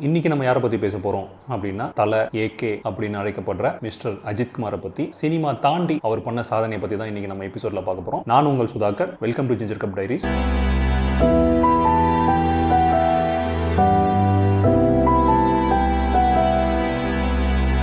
இன்னைக்கு நம்ம யாரை பற்றி பேச போகிறோம் அப்படின்னா தல ஏகே அப்படின்னு அழைக்கப்படுற மிஸ்டர் அஜித்குமாரை பற்றி சினிமா தாண்டி அவர் பண்ண சாதனையை பற்றி தான் இன்னைக்கு நம்ம எபிசோட்ல பார்க்க போகிறோம். நான் உங்கள் Sudhakar. Welcome to ginger cup diaries.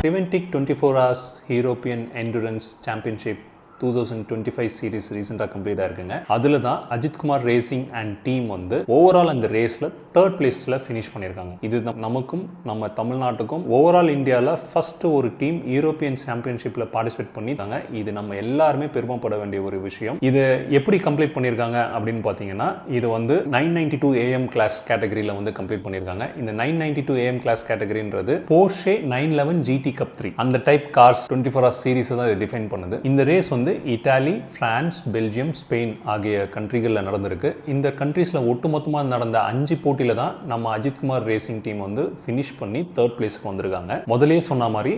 Preventic 24 Hours European Endurance Championship 2025 series ரீசெண்டாக கம்ப்ளீட் ஆயிருக்குங்க. அதில் தான் அஜித்குமார் ரேசிங் அண்ட் டீம் வந்து ஓவரால் அந்த ரேஸில் 3rd பிளேஸில் ஃபினிஷ் பண்ணியிருக்காங்க. இது நமக்கும் நம்ம தமிழ்நாட்டுக்கும் ஓவரால் இந்தியாவில் ஃபர்ஸ்ட் ஒரு டீம் யூரோப்பியன் சாம்பியன்ஷிப்பில் பார்ட்டிசிபேட் பண்ணிட்டாங்க. இது நம்ம எல்லாருமே பெருமைப்பட வேண்டிய ஒரு விஷயம். இது எப்படி கம்ப்ளீட் பண்ணியிருக்காங்க அப்படின்னு பார்த்தீங்கன்னா, இது வந்து 992 AM கிளாஸ் கேட்டகரியில் வந்து கம்ப்ளீட் பண்ணியிருக்காங்க. இந்த 992 AM கிளாஸ் கேட்டகரின்றது போர்ஷே 911 GT Cup 3 அந்த டைப் கார்ஸ் 24 ஹவர்ஸ் சீரீஸ் தான் இது டிஃபைன் பண்ணுது. இந்த ரேஸ் வந்து இத்தாலி, பிரான்ஸ், பெல்ஜியம், ஸ்பெயின் ஆகிய கண்ட்ரிகளில் நடந்திருக்கு. இந்த கண்ட்ரீஸில் ஒட்டுமொத்தமாக நடந்த 5 போட்டியில் தான் நம்ம அஜித்குமார் ரேசிங் டீம் வந்து ஃபினிஷ் பண்ணி 3rd பிளேஸ்க்கு வந்திருக்காங்க. முதலே சொன்ன மாதிரி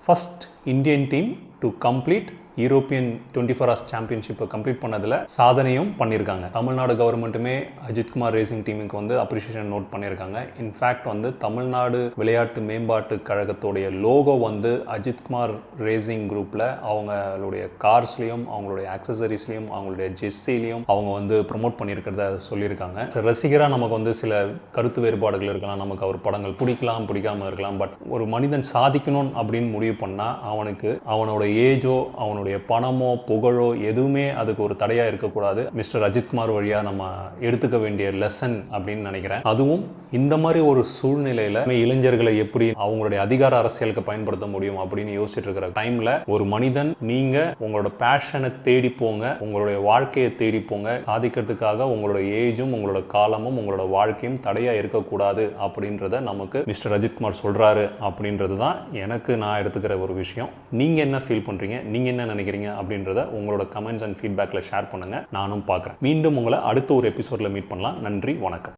first Indian team to complete European 24 hours சாம்பியன்ஷிப்பை கம்ப்ளீட் பண்ணதில் சாதனையும் பண்ணியிருக்காங்க. தமிழ்நாடு கவர்மெண்ட்டுமே அஜித்குமார் ரேசிங் டீமுக்கு வந்து அப்ரிஷியேஷன் நோட் பண்ணியிருக்காங்க. இன்ஃபேக்ட் வந்து தமிழ்நாடு விளையாட்டு மேம்பாட்டு கழகத்தோடைய லோகோ வந்து அஜித்குமார் ரேசிங் குரூப்பில் அவங்களுடைய கார்ஸ்லையும் அவங்களுடைய ஆக்சசரிஸ்லையும் அவங்களுடைய ஜெர்சிலையும் அவங்க வந்து ப்ரொமோட் பண்ணியிருக்கிறத சொல்லியிருக்காங்க. ரசிகராக நமக்கு வந்து சில கருத்து வேறுபாடுகள் இருக்கலாம், நமக்கு அவர் படங்கள் பிடிக்கலாம் பிடிக்காமல் இருக்கலாம். பட் ஒரு மனிதன் சாதிக்கணும் அப்படின்னு முடிவு பண்ணால் அவனுக்கு அவனோட ஏஜோ அவனோட பணமோ புகழோ எதுவுமே அதுக்கு ஒரு தடையா இருக்கக்கூடாது. மிஸ்டர் அஜித்குமார் வழியா நம்ம எடுத்துக்க வேண்டிய லெசன் அப்படின்னு நினைக்கிறேன். அதுவும் இந்த மாதிரி ஒரு சூழ்நிலையில இளைஞர்களை எப்படி அவங்களுடைய அதிகார அரசியலுக்கு பயன்படுத்த முடியும் அப்படின்னு யோசிச்சுட்டு இருக்கிற டைம்ல ஒரு மனிதன், நீங்க உங்களோட பேஷனை தேடி போங்க, உங்களுடைய வாழ்க்கையை தேடி போங்க. சாதிக்கிறதுக்காக உங்களோட ஏஜும் உங்களோட காலமும் உங்களோட வாழ்க்கையும் தடையா இருக்கக்கூடாது அப்படின்றத நமக்கு மிஸ்டர் அஜித்குமார் சொல்றாரு அப்படின்றது தான் எனக்கு நான் எடுத்துக்கிற ஒரு விஷயம். நீங்க என்ன ஃபீல் பண்றீங்க, நீங்க என்ன நினைக்கிறீங்க அப்படின்றத உங்களோட கமெண்ட்ஸ் அண்ட் ஃபீட்பேக்ல ஷேர் பண்ணுங்க. நானும் பார்க்குறேன். மீண்டும் உங்களை அடுத்த ஒரு எபிசோட்ல மீட் பண்ணலாம். நன்றி, வணக்கம்.